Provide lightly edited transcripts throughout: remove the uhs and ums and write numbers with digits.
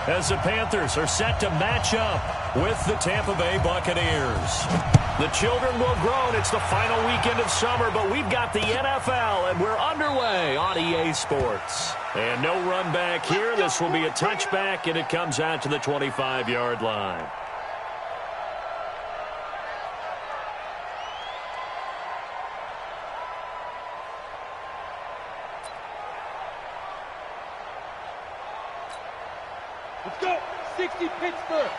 as the Panthers are set to match up with the Tampa Bay Buccaneers. The children will groan. It's the final weekend of summer, but we've got the NFL, and we're underway on EA Sports. And no run back here. This will be a touchback, and it comes out to the 25-yard line. Let's go. 60 Pittsburgh.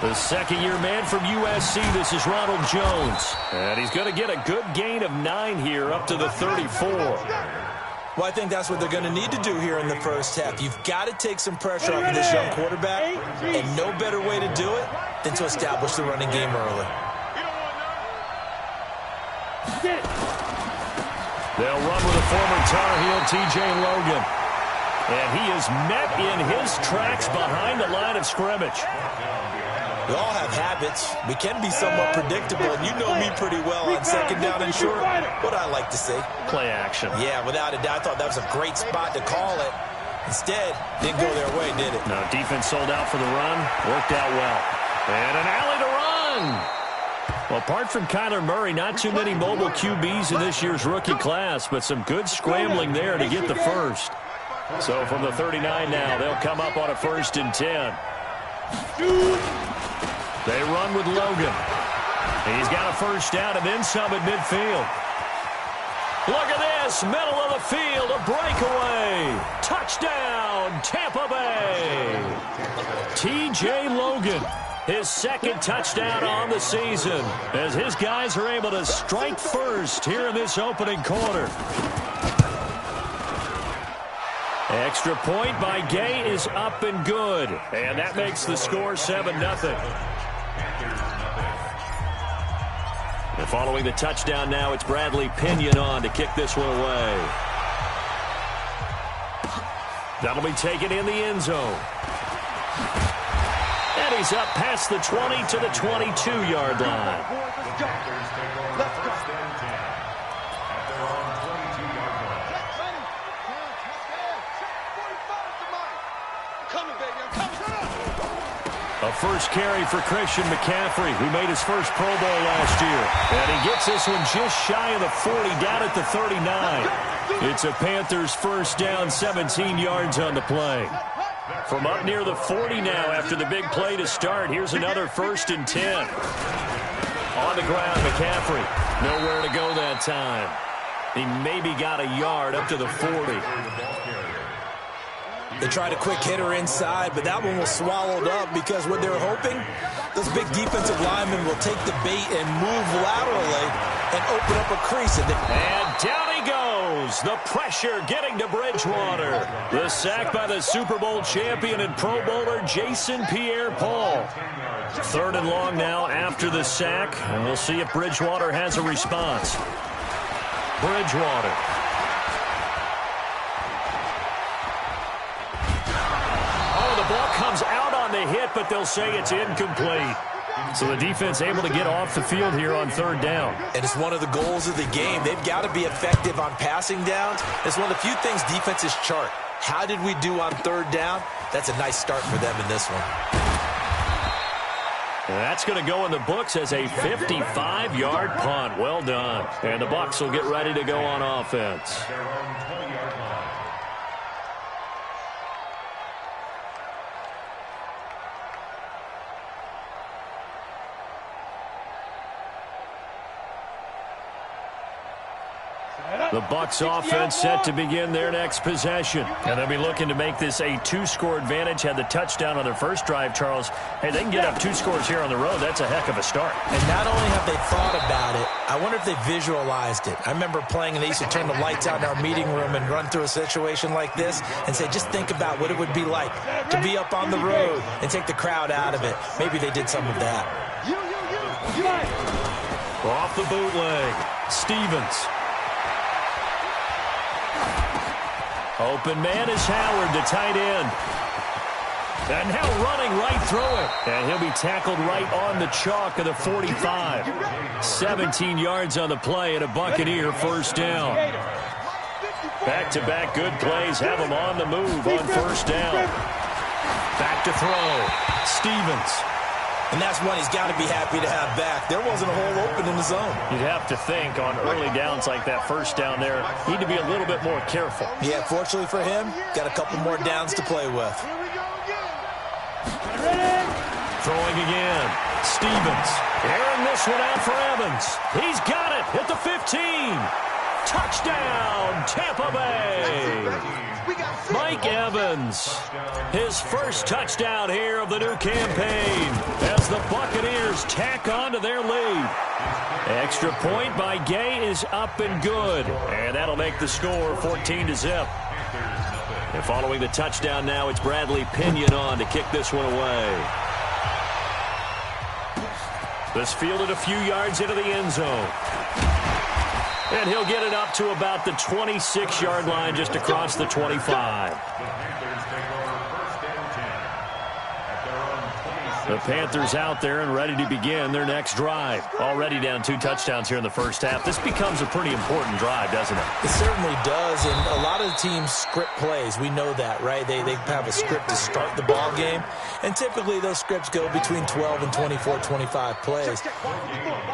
The second-year man from USC, this is Ronald Jones. And he's going to get a good gain of 9 here up to the 34. Well, I think that's what they're going to need to do here in the first half. You've got to take some pressure off of this young quarterback, and no better way to do it than to establish the running game early. They'll run with a former Tar Heel, T.J. Logan. And he is met in his tracks behind the line of scrimmage. We all have habits. We can be somewhat predictable, and you know me pretty well on second down and short. What I like to say. Play action. Yeah, without a doubt. I thought that was a great spot to call it. Instead, didn't go their way, did it? No, defense sold out for the run. Worked out well. And an alley to run. Well, apart from Kyler Murray, not too many mobile QBs in this year's rookie class, but some good scrambling there to get the first. So from the 39 now, they'll come up on a 1st and 10. They run with Logan. He's got a first down and then some at midfield. Look at this, middle of the field, a breakaway. Touchdown, Tampa Bay. T.J. Logan, his second touchdown on the season, as his guys are able to strike first here in this opening quarter. Extra point by Gay is up and good. And that makes the score 7-0. And following the touchdown now, it's Bradley Pinion on to kick this one away. That'll be taken in the end zone. And he's up past the 20 to the 22-yard line. Let's go. A first carry for Christian McCaffrey, who made his first Pro Bowl last year. And he gets this one just shy of the 40, down at the 39. It's a Panthers first down, 17 yards on the play. From up near the 40 now after the big play to start, here's another 1st and 10. On the ground, McCaffrey. Nowhere to go that time. He maybe got a yard up to the 40. They tried a quick hitter inside, but that one was swallowed up because what they're hoping, those big defensive linemen will take the bait and move laterally and open up a crease. And down he goes. The pressure getting to Bridgewater. The sack by the Super Bowl champion and Pro Bowler Jason Pierre-Paul. 3rd and long now after the sack, and we'll see if Bridgewater has a response. Bridgewater. Ball comes out on the hit, but they'll say it's incomplete. So the defense able to get off the field here on 3rd down. And it's one of the goals of the game. They've got to be effective on passing downs. It's one of the few things defenses chart. How did we do on 3rd down? That's a nice start for them in this one. And that's going to go in the books as a 55-yard punt. Well done. And the Bucs will get ready to go on offense. The Bucs offense set to begin their next possession. And they'll be looking to make this a 2-score advantage. Had the touchdown on their first drive, Charles. Hey, they can get up 2 scores here on the road. That's a heck of a start. And not only have they thought about it, I wonder if they visualized it. I remember playing, and they used to turn the lights out in our meeting room and run through a situation like this and say, just think about what it would be like to be up on the road and take the crowd out of it. Maybe they did some of that. Off the bootleg, Stevens. Open man is Howard, the tight end. And now running right through it. And he'll be tackled right on the chalk of the 45. 17 yards on the play and a Buccaneer first down. Back-to-back good plays have them on the move on first down. Back to throw. Stevens. And that's one he's got to be happy to have back. There wasn't a hole open in the zone. You'd have to think on early downs like that first down there, need to be a little bit more careful. Yeah, fortunately for him, got a couple more downs to play with. Throwing again. Stevens. Airing this one out for Evans. He's got it at the 15. Touchdown, Tampa Bay. Mike Evans, his first touchdown here of the new campaign as the Buccaneers tack on to their lead. Extra point by Gay is up and good, and that'll make the score 14-0. And following the touchdown now, it's Bradley Pinion on to kick this one away. This fielded a few yards into the end zone. And he'll get it up to about the 26-yard line just across the 25. The Panthers out there and ready to begin their next drive. Already down 2 touchdowns here in the first half. This becomes a pretty important drive, doesn't it? It certainly does, and a lot of the teams script plays. We know that, right? They have a script to start the ball game, and typically those scripts go between 12 and 24, 25 plays.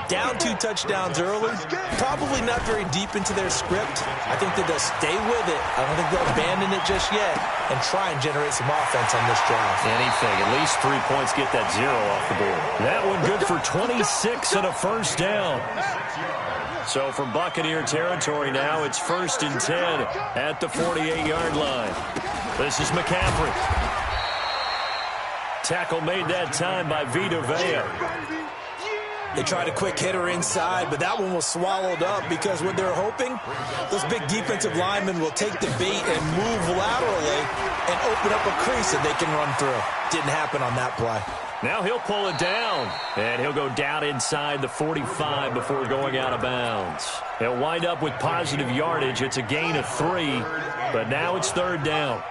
Down 2 touchdowns early, probably not very deep into their script. I think that they'll stay with it. I don't think they'll abandon it just yet and try and generate some offense on this drive. Anything, at least 3 points, get that 0 off the board. That one good for 26 and a first down. So from Buccaneer territory now, it's 1st and 10 at the 48-yard line. This is McCaffrey. Tackle made that time by Vita Vea. They tried a quick hitter inside, but that one was swallowed up because what they're hoping, those big defensive linemen will take the bait and move laterally and open up a crease that they can run through. Didn't happen on that play. Now he'll pull it down, and he'll go down inside the 45 before going out of bounds. He'll wind up with positive yardage. It's a gain of 3, but now it's 3rd down.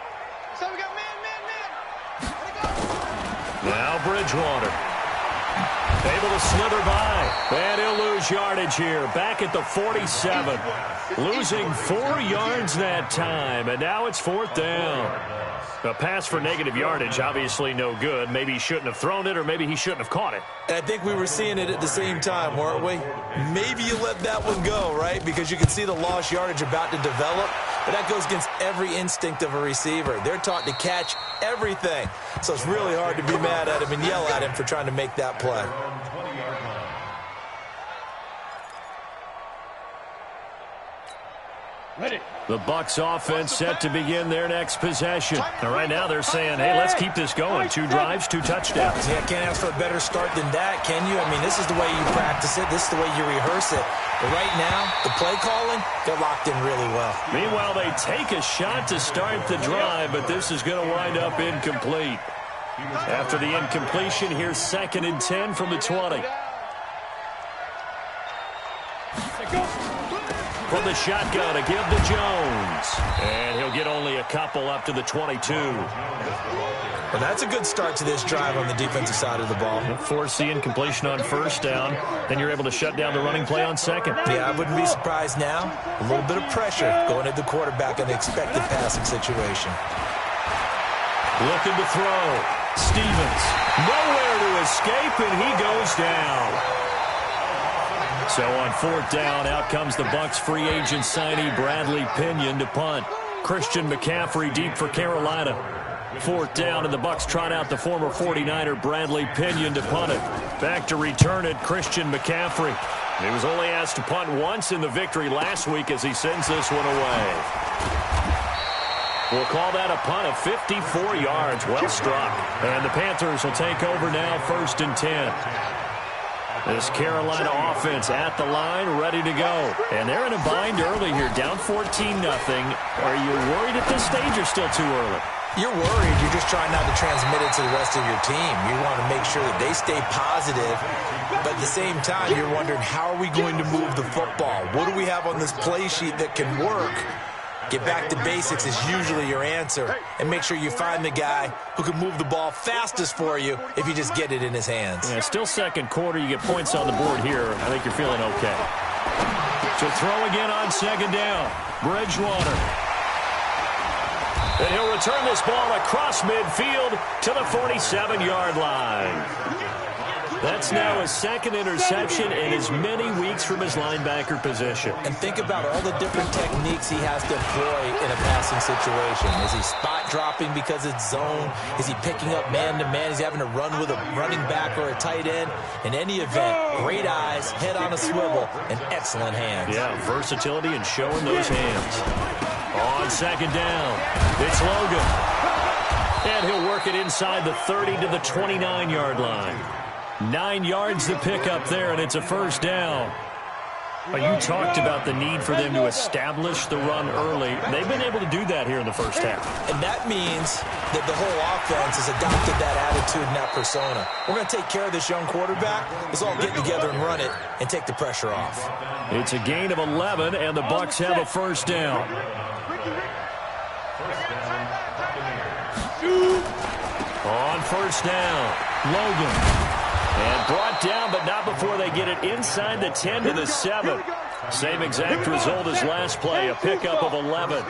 Now Bridgewater. Able to slither by, and he'll lose yardage here. Back at the 47. Losing 4 yards that time, and now it's 4th down. A pass for negative yardage, obviously no good. Maybe he shouldn't have thrown it, or maybe he shouldn't have caught it. And I think we were seeing it at the same time, weren't we? Maybe you let that one go, right? Because you can see the lost yardage about to develop. But that goes against every instinct of a receiver. They're taught to catch everything. So it's really hard to be mad at him and yell at him for trying to make that play. Ready. The Bucs offense set to begin their next possession. And right now they're saying, hey, let's keep this going. 2 drives, 2 touchdowns. Yeah, can't ask for a better start than that, can you? I mean, this is the way you practice it. This is the way you rehearse it. But right now, the play calling, they're locked in really well. Meanwhile, they take a shot to start the drive, but this is going to wind up incomplete. After the incompletion, here's 2nd and 10 from the 20. From the shotgun, a give to Jones. And he'll get only a couple up to the 22. Well, that's a good start to this drive on the defensive side of the ball. Force the incompletion on first down. Then you're able to shut down the running play on second. Yeah, I wouldn't be surprised now. A little bit of pressure going at the quarterback in the expected passing situation. Looking to throw. Stevens. Nowhere to escape, and he goes down. So on 4th down, out comes the Bucs free agent signee Bradley Pinion to punt. Christian McCaffrey deep for Carolina. 4th down, and the Bucs trot out the former 49er Bradley Pinion to punt it. Back to return it, Christian McCaffrey. He was only asked to punt once in the victory last week as he sends this one away. We'll call that a punt of 54 yards. Well struck. And the Panthers will take over now, 1st and 10. This Carolina offense at the line, ready to go. And they're in a bind early here, down 14-0. Are you worried at this stage or still too early? You're worried. You're just trying not to transmit it to the rest of your team. You want to make sure that they stay positive. But at the same time, you're wondering, how are we going to move the football? What do we have on this play sheet that can work? Get back to basics is usually your answer. And make sure you find the guy who can move the ball fastest for you if you just get it in his hands. Yeah, still 2nd quarter. You get points on the board here. I think you're feeling okay. So throw again on 2nd down. Bridgewater. return this ball across midfield to the 47-yard line. That's now his second interception in as many weeks from his linebacker position. And think about all the different techniques he has to employ in a passing situation. Is he spot dropping because it's zone? Is he picking up man-to-man? Is he having to run with a running back or a tight end? In any event, great eyes, head on a swivel, and excellent hands. Yeah, versatility and showing those hands. On second down, it's Logan. And he'll work it inside the 30 to the 29-yard line. 9 yards to pick up there, and it's a first down. You talked about the need for them to establish the run early. They've been able to do that here in the first half. And that means that the whole offense has adopted that attitude and that persona. We're going to take care of this young quarterback. Let's all get together and run it and take the pressure off. It's a gain of 11, and the Bucs have a first down. On first down, Logan. And brought down, but not before they get it inside the 10 to the 7. Same exact result as last play, a pickup of 11.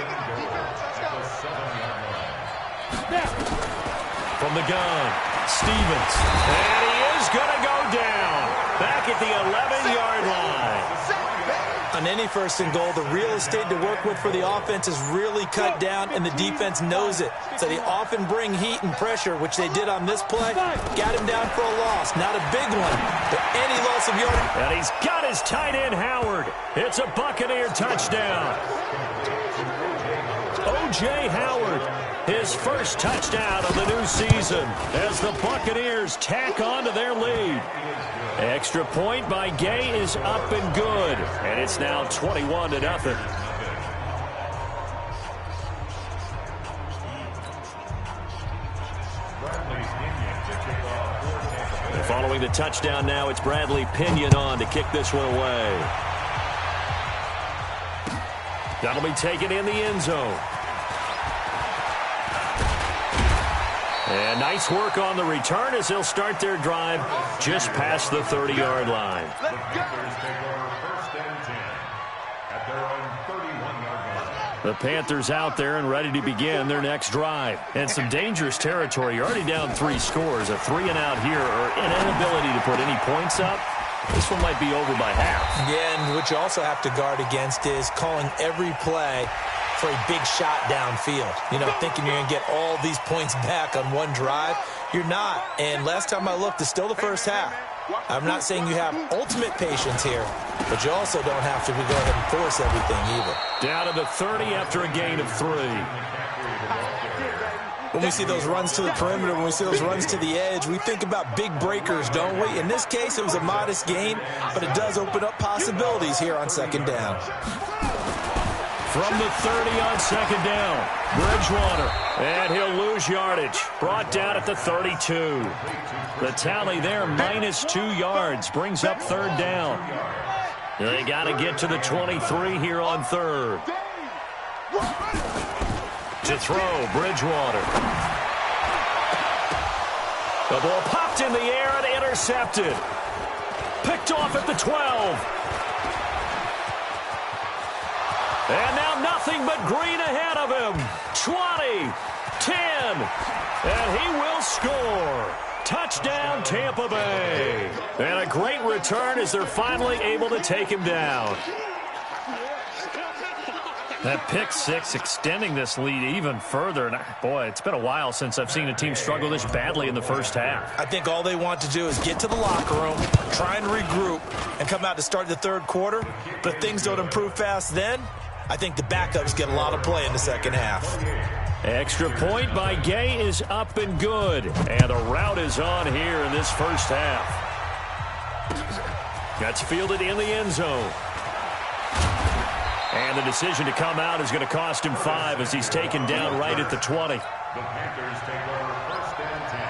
From the gun, Stevens. And he is going to go down. Back at the 11-yard line. On any first and goal, the real estate to work with for the offense is really cut down, and the defense knows it. So they often bring heat and pressure, which they did on this play. Got him down for a loss. Not a big one, but any loss of yardage. And he's got his tight end, Howard. It's a Buccaneer touchdown. O.J. Howard, his first touchdown of the new season as the Buccaneers tack on to their lead. Extra point by Gay is up and good, and it's now 21-0. Following the touchdown now, it's Bradley Pinion on to kick this one away. That'll be taken in the end zone. And nice work on the return as they'll start their drive just past the 30-yard line. The Panthers out there and ready to begin their next drive. And some dangerous territory. You're already down 3 scores. A 3-and-out here or an inability to put any points up. This one might be over by half. Yeah, and what you also have to guard against is calling every play for a big shot downfield. You know, thinking you're going to get all these points back on one drive. You're not. And last time I looked, it's still the first half. I'm not saying you have ultimate patience here, but you also don't have to go ahead and force everything either. Down to the 30 after a gain of 3. When we see those runs to the perimeter, when we see those runs to the edge, we think about big breakers, don't we? In this case, it was a modest gain, but it does open up possibilities here on second down. From the 30 on second down, Bridgewater. And he'll lose yardage. Brought down at the 32. The tally there, -2 yards. Brings up third down. They got to get to the 23 here on third. To throw, Bridgewater. The ball popped in the air and intercepted. Picked off at the 12. And now nothing but green ahead of him. 20, 10, and he will score. Touchdown, Tampa Bay. And a great return as they're finally able to take him down. That pick six extending this lead even further. And boy, it's been a while since I've seen a team struggle this badly in the first half. I think all they want to do is get to the locker room, try and regroup, and come out to start the third quarter. But if things don't improve fast then, I think the backups get a lot of play in the second half. Extra point by Gay is up and good. And a route is on here in this first half. That's fielded in the end zone. And the decision to come out is going to cost him 5 as he's taken down right at the 20. The Panthers take over first and 10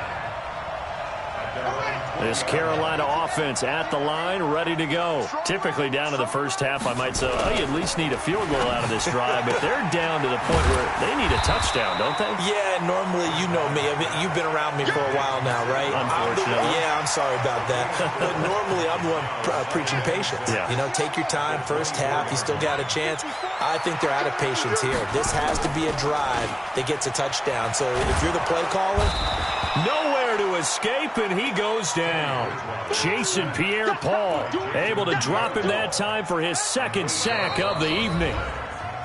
at their own This Carolina offense at the line, ready to go. Typically down to the first half, I might say, oh, you at least need a field goal out of this drive, but they're down to the point where they need a touchdown, don't they? Yeah, normally, you know me. I mean, you've been around me for a while now, right? Unfortunately. I'm sorry about that. But normally, I'm the one preaching patience. Yeah. You know, take your time, first half, you still got a chance. I think they're out of patience here. This has to be a drive that gets a touchdown. So if you're the play caller, nowhere to escape, and he goes down. Jason Pierre-Paul able to drop him that time for his second sack of the evening.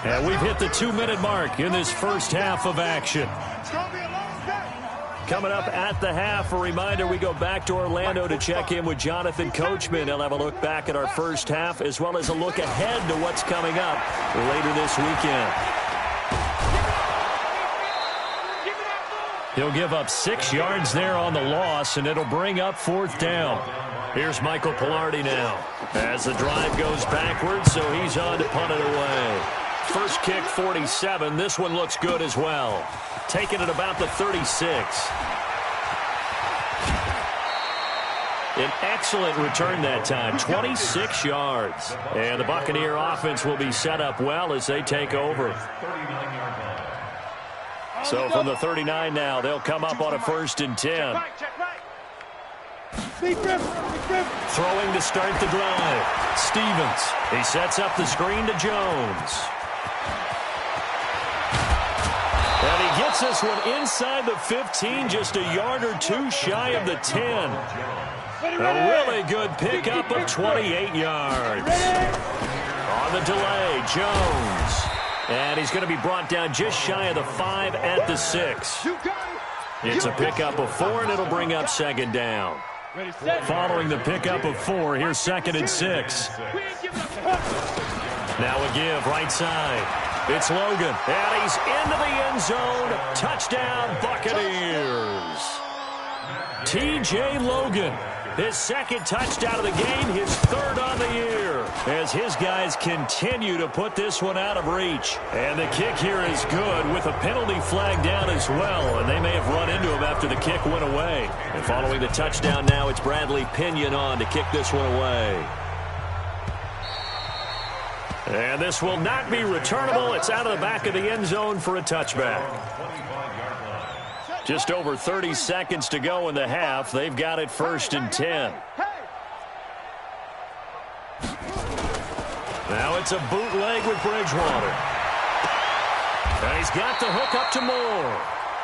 And we've hit the 2-minute mark in this first half of action. Coming up at the half, a reminder, we go back to Orlando to check in with Jonathan Coachman. He'll have a look back at our first half as well as a look ahead to what's coming up later this weekend. He'll give up 6 yards there on the loss, and it'll bring up 4th down. Here's Michael Pilardi now as the drive goes backwards, so he's on to punt it away. First kick, 47. This one looks good as well. Taking it about the 36. An excellent return that time, 26 yards. And the Buccaneer offense will be set up well as they take over. So from the 39 now, they'll come up on a 1st and 10. Throwing to start the drive. Stevens. He sets up the screen to Jones. And he gets this one inside the 15, just a yard or two shy of the 10. A really good pickup of 28 yards. On the delay, Jones. And he's going to be brought down just shy of the 5 at the 6. It's a pickup of 4, and it'll bring up 2nd down. Following the pickup of 4, here's 2nd and 6. Now a give, right side. It's Logan, and he's into the end zone. Touchdown, Buccaneers. T.J. Logan, his 2nd touchdown of the game, his 3rd on the year, as his guys continue to put this one out of reach. And the kick here is good with a penalty flag down as well, and they may have run into him after the kick went away. And following the touchdown now, it's Bradley Pinion on to kick this one away. And this will not be returnable. It's out of the back of the end zone for a touchback. Just over 30 seconds to go in the half. They've got it 1st and 10. Now it's a bootleg with Bridgewater. And he's got the hook up to Moore.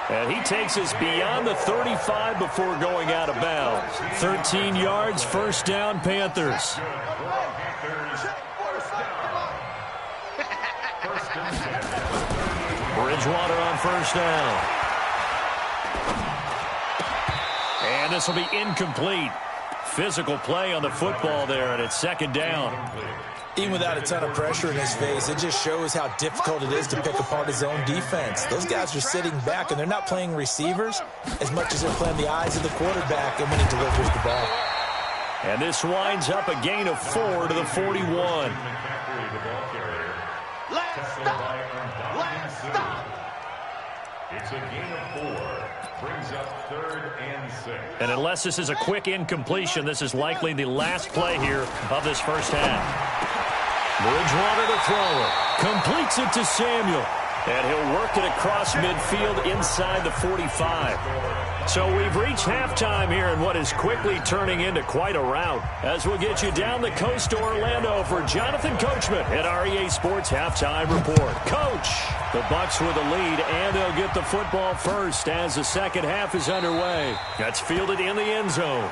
And he takes us beyond the 35 before going out of bounds. 13 yards, 1st down, Panthers. Bridgewater on 1st down. And this will be incomplete. Physical play on the football there, and it's 2nd down. Even without a ton of pressure in his face, it just shows how difficult it is to pick apart his own defense. Those guys are sitting back, and they're not playing receivers as much as they're playing the eyes of the quarterback and when he delivers the ball. And this winds up a gain of 4 to the 41. Let's stop. It's a gain of 4. Brings up 3rd and 6. And unless this is a quick incompletion, this is likely the last play here of this first half. Bridgewater to throw it. Completes it to Samuel. And he'll work it across midfield inside the 45. So we've reached halftime here in what is quickly turning into quite a rout. As we'll get you down the coast to Orlando for Jonathan Coachman at our EA Sports Halftime Report. Coach, the Bucs with the lead, and they'll get the football first as the second half is underway. That's fielded in the end zone.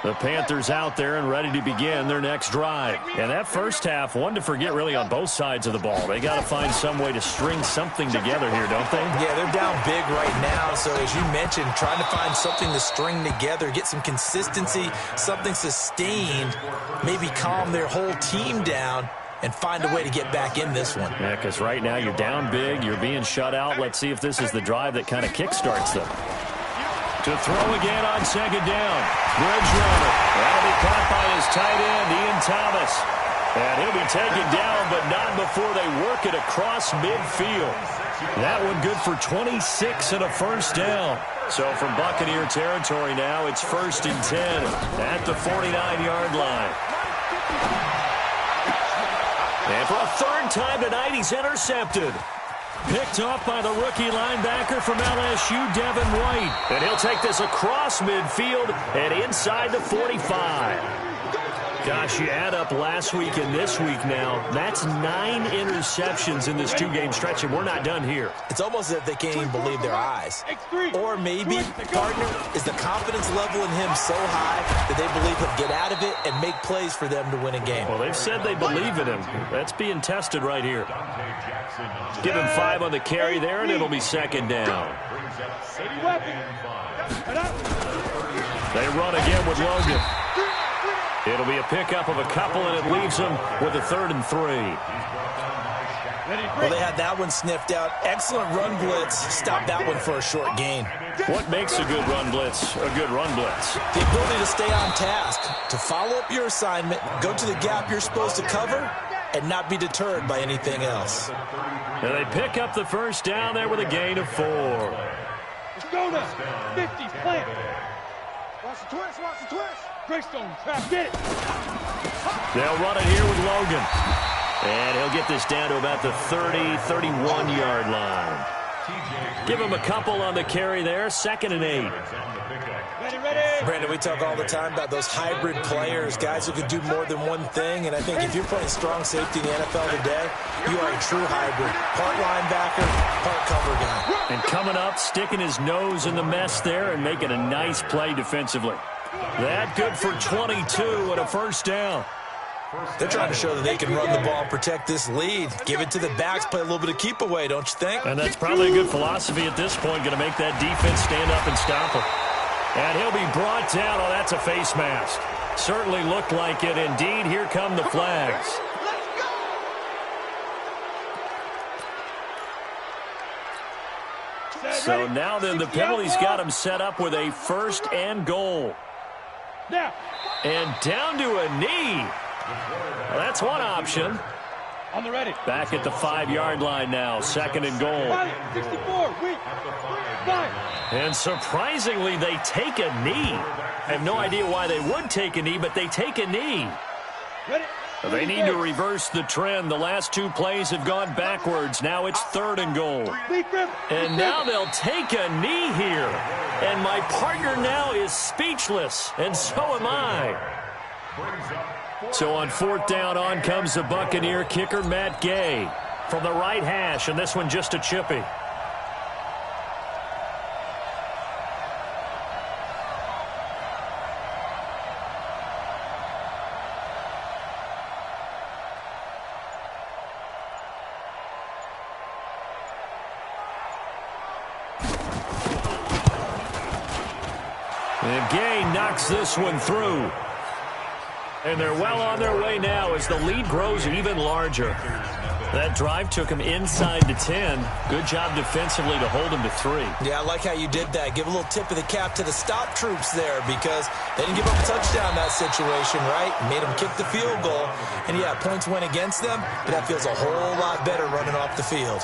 The Panthers out there and ready to begin their next drive. And that first half, one to forget really on both sides of the ball. They got to find some way to string something together here, don't they? Yeah, they're down big right now. So as you mentioned, trying to find something to string together, get some consistency, something sustained, maybe calm their whole team down and find a way to get back in this one. Yeah, because right now you're down big, you're being shut out. Let's see if this is the drive that kind of kickstarts them. To throw again on 2nd down. Bridgewater. That'll be caught by his tight end, Ian Thomas. And he'll be taken down, but not before they work it across midfield. That one good for 26 and a first down. So from Buccaneer territory now, it's 1st and 10 at the 49-yard line. And for a third time tonight, he's intercepted. Picked off by the rookie linebacker from LSU, Devin White. And he'll take this across midfield and inside the 45. Gosh, you add up last week and this week now, that's 9 interceptions in this two-game stretch, and we're not done here. It's almost as if they can't even believe their eyes. Or maybe, partner, is the confidence level in him so high that they believe he'll get out of it and make plays for them to win a game. Well, they've said they believe in him. That's being tested right here. Give him 5 on the carry there, and it'll be 2nd down. They run again with Logan. It'll be a pickup of a couple, and it leaves them with a 3rd and 3. Well, they had that one sniffed out. Excellent run blitz. Stop that one for a short gain. What makes a good run blitz a good run blitz? The ability to stay on task, to follow up your assignment, go to the gap you're supposed to cover, and not be deterred by anything else. And they pick up the first down there with a gain of 4. Let's go now. 50, plant. Watch the twist, watch the twist. Greystone, trap, get it. They'll run it here with Logan. And he'll get this down to about the 30, 31-yard line. Give him a couple on the carry there, 2nd and 8. Ready, ready. Brandon, we talk all the time about those hybrid players, guys who can do more than one thing. And I think if you're playing strong safety in the NFL today, you are a true hybrid. Part linebacker, part cover guy. And coming up, sticking his nose in the mess there and making a nice play defensively. That good for 22 and a first down. They're trying to show that they can run the ball and protect this lead. Give it to the backs, play a little bit of keep away, don't you think? And that's probably a good philosophy at this point, going to make that defense stand up and stop him. And he'll be brought down. Oh, that's a face mask. Certainly looked like it. Indeed, here come the flags. So now then, the penalty's got him set up with a 1st and goal. Now. And down to a knee. Well, that's one option. On the ready. Back at the 5-yard line now, 2nd and goal. 64, wait. 5. And surprisingly, they take a knee. I have no idea why they would take a knee, but they take a knee. Ready. They need to reverse the trend. The last 2 plays have gone backwards. Now it's 3rd and goal. And now they'll take a knee here. And my partner now is speechless, and so am I. So on 4th down, on comes the Buccaneer kicker, Matt Gay, from the right hash, and this one just a chippy. And Gay knocks this one through. And they're well on their way now as the lead grows even larger. That drive took him inside the 10. Good job defensively to hold him to 3. Yeah, I like how you did that. Give a little tip of the cap to the stop troops there because they didn't give up a touchdown in that situation, right? Made them kick the field goal. And, yeah, points went against them, but that feels a whole lot better running off the field.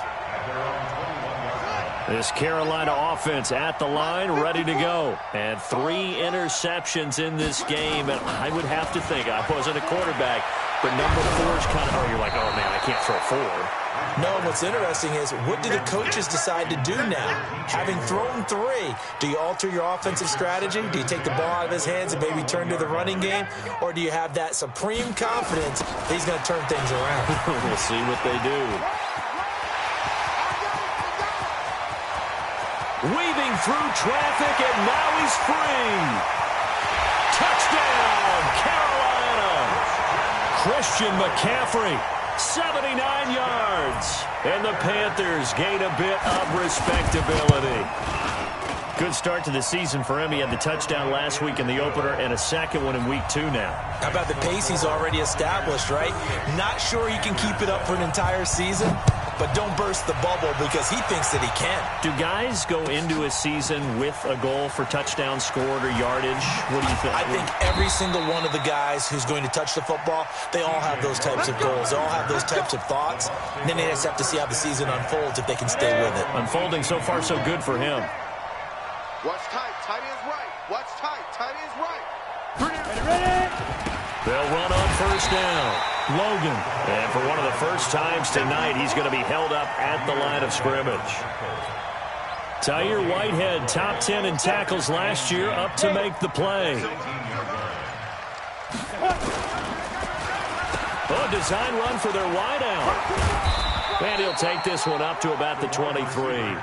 This Carolina offense at the line, ready to go. And 3 interceptions in this game. And I would have to think, I wasn't a quarterback, but number 4 is kind of, oh, you're like, oh, man, I can't throw 4. No, what's interesting is what do the coaches decide to do now? Having thrown 3, do you alter your offensive strategy? Do you take the ball out of his hands and maybe turn to the running game? Or do you have that supreme confidence that he's going to turn things around? We'll see what they do. Weaving through traffic, and now he's free. Touchdown, Carolina. Christian McCaffrey, 79 yards. And the Panthers gain a bit of respectability. Good start to the season for him. He had the touchdown last week in the opener and a second one in week 2 now. How about the pace he's already established, right? Not sure he can keep it up for an entire season, but don't burst the bubble because he thinks that he can. Do guys go into a season with a goal for touchdowns scored or yardage? What do you think? I think every single one of the guys who's going to touch the football, they all have those types of goals. They all have those types of thoughts. And then they just have to see how the season unfolds if they can stay with it. Unfolding so far so good for him. Watch tight. Tight ends right. Watch tight. Tight ends right. Ready? They'll run on first down. Logan. And for one of the first times tonight, he's going to be held up at the line of scrimmage. Tyre Whitehead, top 10 in tackles last year, up to make the play. Oh, design run for their wideout. And he'll take this one up to about the 23.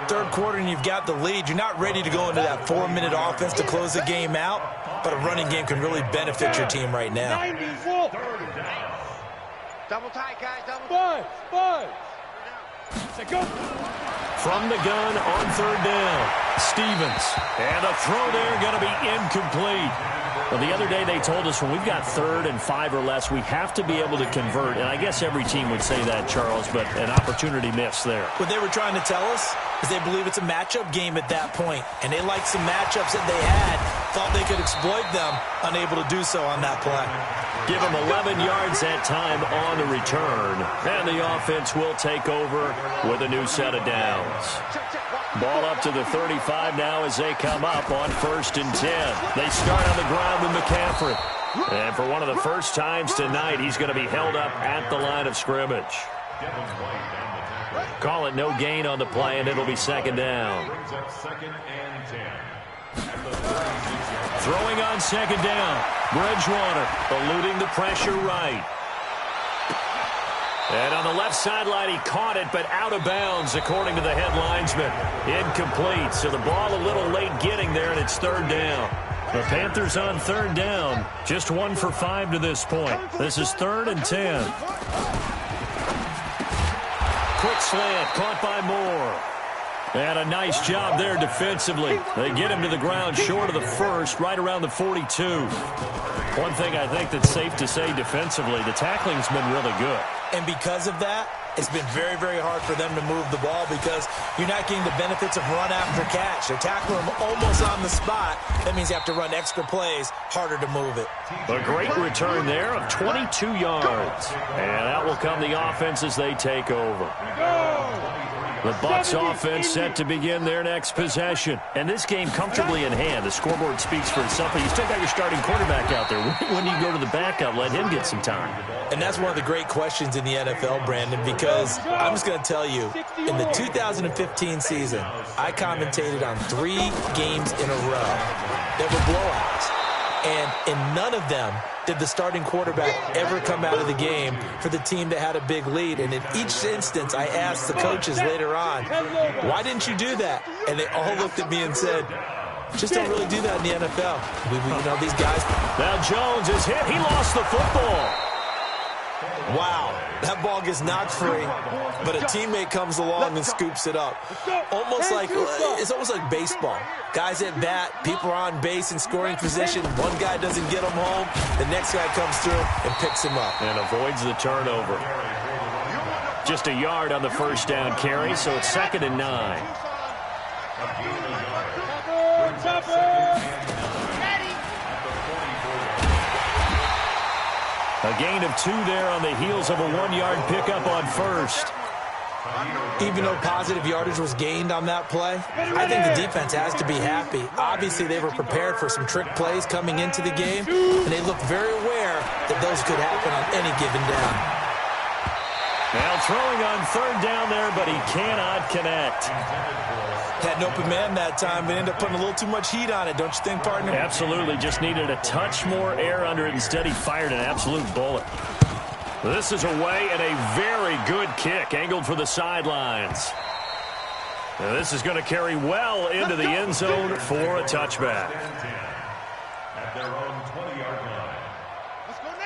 Third quarter and you've got the lead. You're not ready to go into that 4-minute offense to close the game out, but a running game can really benefit your team right now. Double tight, guys. Double tight. Five. Go. From the gun on third down, Stevens. And a throw there going to be incomplete. Well, the other day they told us when we've got 3rd and 5 or less, we have to be able to convert. And I guess every team would say that, Charles, but an opportunity missed there. What they were trying to tell us is they believe it's a matchup game at that point. And they liked some matchups that they had, thought they could exploit them, unable to do so on that play. Give them 11 yards that time on the return. And the offense will take over with a new set of downs. Ball up to the 35 now as they come up on 1st and 10. They start on the ground with McCaffrey. And for one of the first times tonight, he's going to be held up at the line of scrimmage. Call it no gain on the play, and it'll be 2nd down. Throwing on 2nd down. Bridgewater eluding the pressure right. And on the left sideline, he caught it, but out of bounds, according to the head linesman. Incomplete, so the ball a little late getting there, and it's 3rd down. The Panthers on 3rd down, just 1 for 5 to this point. This is 3rd and 10. Quick slant, caught by Moore. And a nice job there defensively. They get him to the ground short of the 1st, right around the 42. One thing I think that's safe to say defensively, the tackling's been really good. And because of that, it's been very, very hard for them to move the ball because you're not getting the benefits of run after catch. They're tackling them almost on the spot. That means you have to run extra plays, harder to move it. A great return there of 22 yards. And that will come the offense as they take over. The Bucs offense set to begin their next possession. And this game comfortably in hand. The scoreboard speaks for itself. But you still got your starting quarterback out there. When you go to the backup, let him get some time. And that's one of the great questions in the NFL, Brandon, because I'm just going to tell you, in the 2015 season, I commentated on 3 games in a row that were blowouts. And in none of them did the starting quarterback ever come out of the game for the team that had a big lead. And in each instance, I asked the coaches later on, why didn't you do that? And they all looked at me and said, just don't really do that in the NFL. You know, these guys. Now Jones is hit. He lost the football. Wow, that ball gets knocked free, but a teammate comes along and scoops it up. It's almost like baseball. Guys at bat, people are on base in scoring position. One guy doesn't get him home. The next guy comes through and picks him up. And avoids the turnover. Just a yard on the first down carry, so it's 2nd and 9. A gain of 2 there on the heels of a 1-yard pickup on first. Even though positive yardage was gained on that play, I think the defense has to be happy. Obviously, they were prepared for some trick plays coming into the game, and they looked very aware that those could happen on any given down. Now throwing on 3rd down there, but he cannot connect. Had an open man that time, but ended up putting a little too much heat on it, don't you think, partner? Absolutely. Just needed a touch more air under it. Instead, he fired an absolute bullet. This is away and a very good kick, angled for the sidelines. Now, this is going to carry well into the end zone for a touchback. At their own 20-yard line.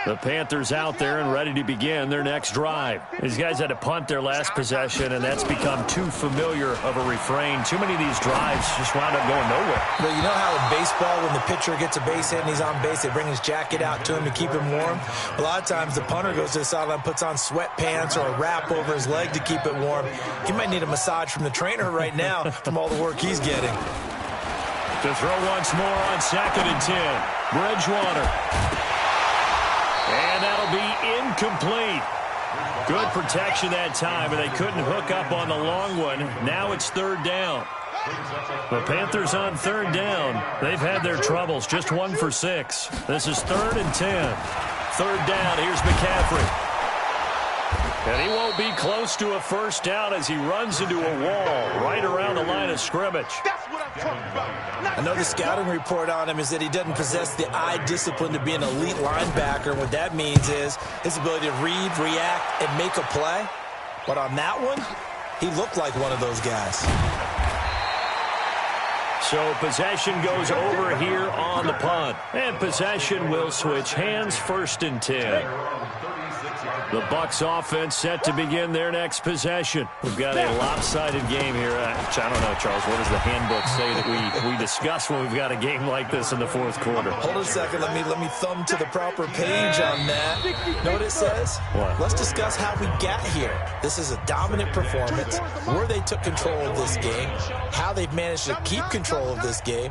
The Panthers out there and ready to begin their next drive. These guys had to punt their last possession, and that's become too familiar of a refrain. Too many of these drives just wound up going nowhere. But you know how in baseball, when the pitcher gets a base hit and he's on base, they bring his jacket out to him to keep him warm? A lot of times the punter goes to the sideline, puts on sweatpants or a wrap over his leg to keep it warm. He might need a massage from the trainer right now from all the work he's getting. To throw once more on 2nd and 10. Bridgewater. And that'll be incomplete. Good protection that time, and they couldn't hook up on the long one. Now it's 3rd down. The Panthers on 3rd down. They've had their troubles, just 1 for 6. This is 3rd and 10. 3rd down, here's McCaffrey. And he won't be close to a 1st down as he runs into a wall right around the line of scrimmage. That's what I'm talking about. I know the scouting report on him is that he doesn't possess the eye discipline to be an elite linebacker. What that means is his ability to read, react, and make a play. But on that one, he looked like one of those guys. So possession goes over here on the punt. And possession will switch hands, 1st and 10. The Bucs offense set to begin their next possession. We've got a lopsided game here. I don't know, Charles, what does the handbook say that we discuss when we've got a game like this in the 4th quarter? Hold on a second. Let me thumb to the proper page on that. Know what it says? What? Let's discuss how we got here. This is a dominant performance, where they took control of this game, how they've managed to keep control of this game,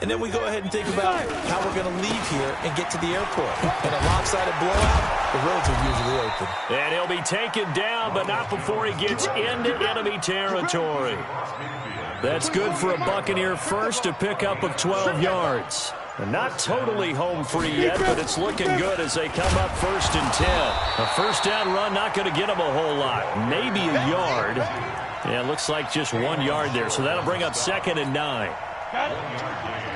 and then we go ahead and think about how we're going to leave here and get to the airport. In a lopsided blowout, the roads are usually open. And he'll be taken down, but not before he gets into enemy territory. That's good for a Buccaneer first, to pick up of 12 yards. And not totally home free yet, but it's looking good as they come up 1st and 10. A 1st down run not going to get them a whole lot. Maybe a yard. Yeah, it looks like just 1 yard there. So that'll bring up 2nd and 9.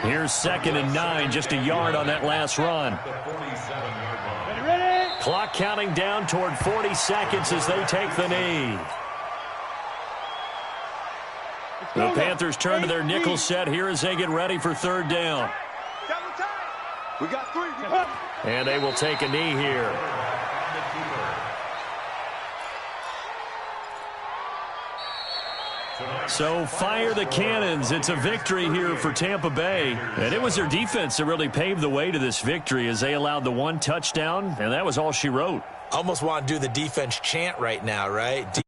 Here's 2nd and 9, just a yard on that last run. Clock counting down toward 40 seconds as they take the knee. The Panthers turn to their nickel set here as they get ready for 3rd down. We got 3. And they will take a knee here. So fire the cannons. It's a victory here for Tampa Bay. And it was their defense that really paved the way to this victory as they allowed the 1 touchdown, and that was all she wrote. Almost want to do the defense chant right now, right?